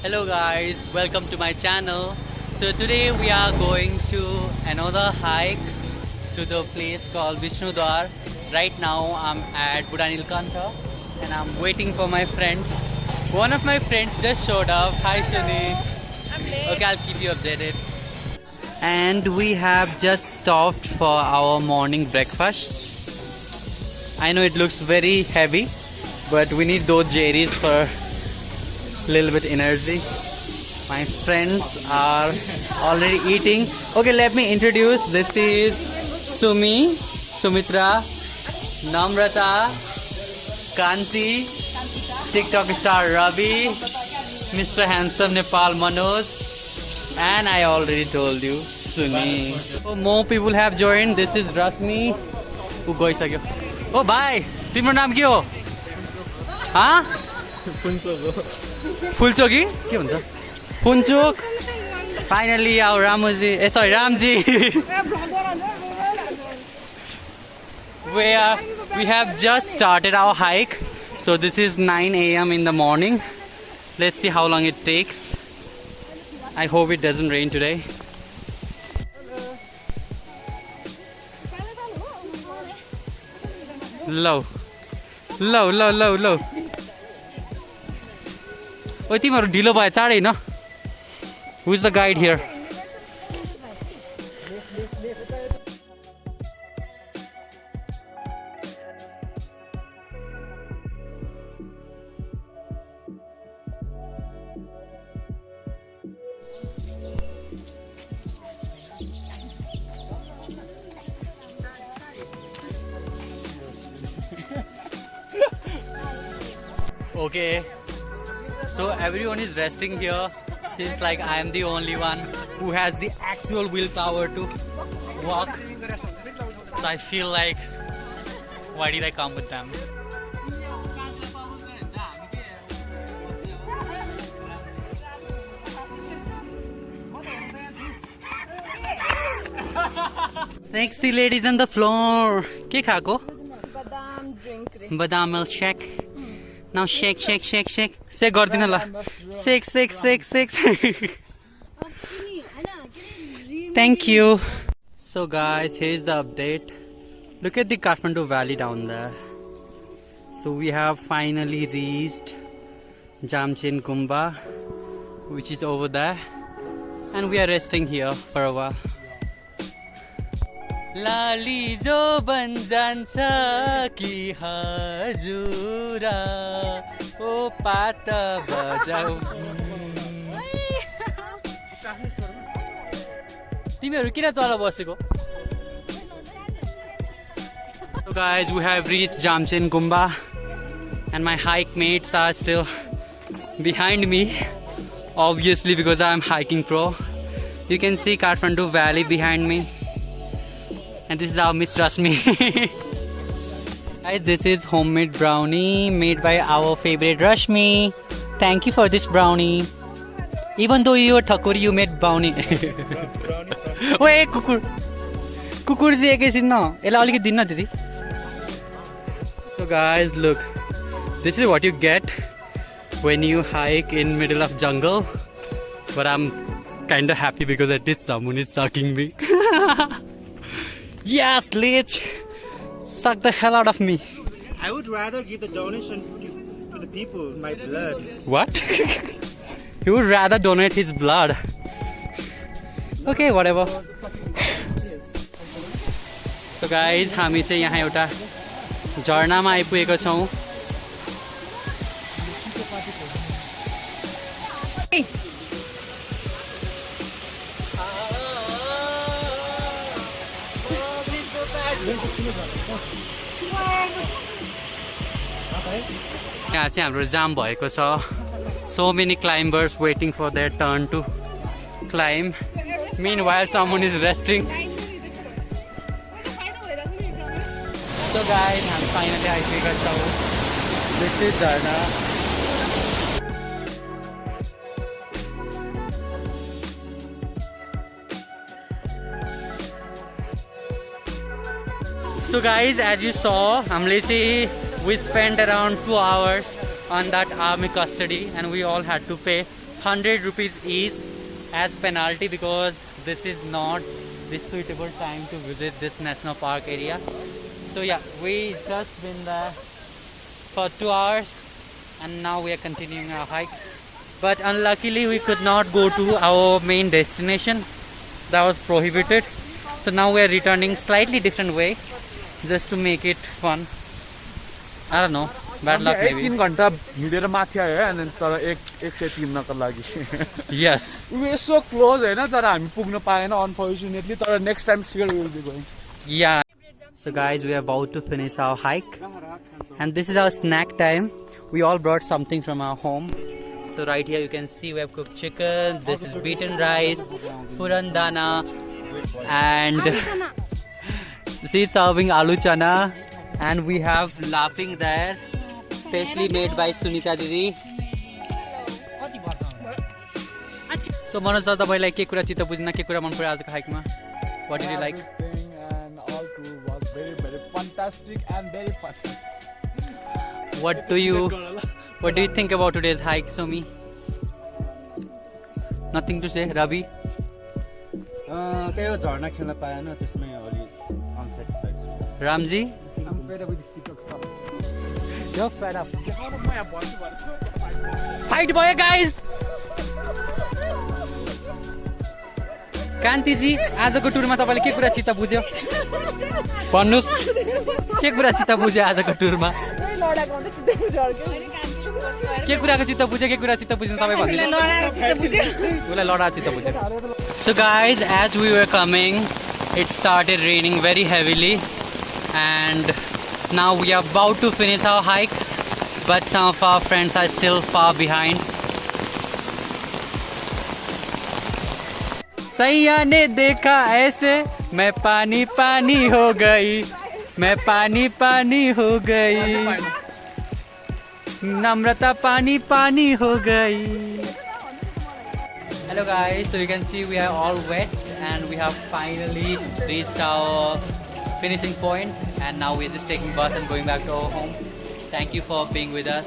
Hello guys, welcome to my channel. So today we are going to another hike to the place called Vishnudwar. Right now I'm at Budanilkantha and I'm waiting for my friends. One of my friends just showed up. Hi Shuni. I'm late. Okay, I'll keep you updated. And we have just stopped for our morning breakfast. I know it looks very heavy, but we need those jerrys for little bit energy. My friends are already eating. Okay, let me introduce. This is Sumi, Sumitra, Namrata, Kanti, TikTok star Ravi, Mr. Handsome Nepal Manoj, and I already told you, Sumi. So more people have joined. This is Rasmi. Who goes again? Oh, bye. Timro naam ke ho? Huh? Fulchoki? के भन्छ? Funchok. Finally our Ramji. We have just started our hike. So this is 9 a.m. in the morning. Let's see how long it takes. I hope it doesn't rain today. Low. ओइ तिमीहरु ढिलो भयो चाँडै न Who is the guide here? Okay. So everyone is resting here. Seems like I am the only one who has the actual willpower to walk. So I feel like, why did I come with them? Sexy ladies on the floor. के खाको? Badam drink. Badam milkshake. Now shake. Shake गरिदिन ल. Shake. Thank you. So guys, here's the update. Look at the Kathmandu Valley down there. So we have finally reached Jamchen Gumba, which is over there, and we are resting here for a while. लाली जो बन जान्छ कि हजुरा ओ पाता बजाऊ तिमीहरु किन तल बसेको So guys, we have reached Jamchen Gumba and my hike mates are still behind me, obviously because I am hiking pro. You can see Kathmandu Valley behind me. And this is our Miss Rasmi. Guys, this is homemade brownie made by our favorite Rashmi. Thank you for this brownie. Even though you are Thakur, you made brownie. Wait, kukur. Kukur ji ekaisin na. Ela aliki dinna didi. So guys, look. This is what you get when you hike in middle of jungle. But I'm kind of happy because at least someone is sucking me. Yes, Lich! Suck the hell out of me. I would rather give the donation to the people, my blood. What? He would rather donate his blood. Okay, whatever. So guys, हामी चाहिँ यहाँ एउटा झरनामा आइपुगेको छौं. यहाँ चाहिँ हाम्रो जाम भएको छ. So many climbers waiting for their turn to climb. Meanwhile, someone is resting. So guys, हामी finally आइपुगेका छौं. This is Jharna. So guys, as you saw, we spent around 2 hours on that army custody and we all had to pay 100 rupees each as penalty because this is not the suitable time to visit this national park area. So yeah, we just been there for 2 hours and now we are continuing our hike. But unluckily we could not go to our main destination. That was prohibited. So now we are returning slightly different way just to make it fun. I don't know. Bad luck maybe. 3 घण्टा हिँडेर माथि आयो है अनि तर एक सय तिर्नको लागि Yes. We were so close हैन तर हामी पुग्न पाएन unfortunately तर next time sure we will be going. Yeah. So guys, we are about to finish our hike and this is our snack time. We all brought something from our home. So right here you can see we have cooked chicken, this is beaten rice, puran dana, and she's serving aloo chana, and we have laughing there, specially made by Sunita Didi. So Manoj sir, तपाईलाई के कुरा चित्त बुझ्न के कुरा मन पर्यो आजको हाइकमा? What did you like? Everything and all too was very fantastic and very fun. What do you think about today's hike, Somi? Nothing to say, Ravi? त्यही हो झर्ना खेल्न पाएन त्यसमै अलि अनसेटिस्फाइड छु Ramji? I'm fed up with this TikTok stuff. You're fed up. म यहाँ भन्छु Fight boy, guys! कान्तिजी, आजको टुरमा तपाईले के कुरा चित्त बुझ्यो? भन्नुस्, के कुरा चित्त बुझ्यो आजको टुरमा? के कुराको चित्त बुझ्यो, के कुरा चित्त बुझ्नु तपाईँ भन्नु? उलाई लडा चित्त बुझ्यो. So guys, as we were coming, it started raining very heavily and now we are about to finish our hike, but some of our friends are still far behind. सैया ने देखा ऐसे मैं पानी पानी हो गई, मैं पानी पानी हो गई, नम्रता पानी पानी हो गई. Hello guys, so you can see we are all wet and we have finally reached our finishing point and now we're just taking bus and going back to our home. Thank you for being with us.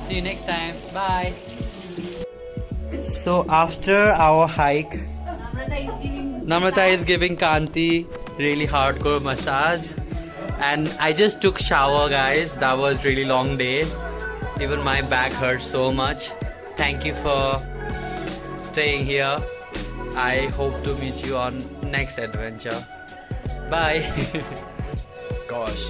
See you next time. Bye. So after our hike, Namrata is giving Kanti really hardcore massage and I just took shower guys. That was really long day. Even my back hurts so much. Thank you for staying here. I hope to meet you on next adventure. Bye. Gosh.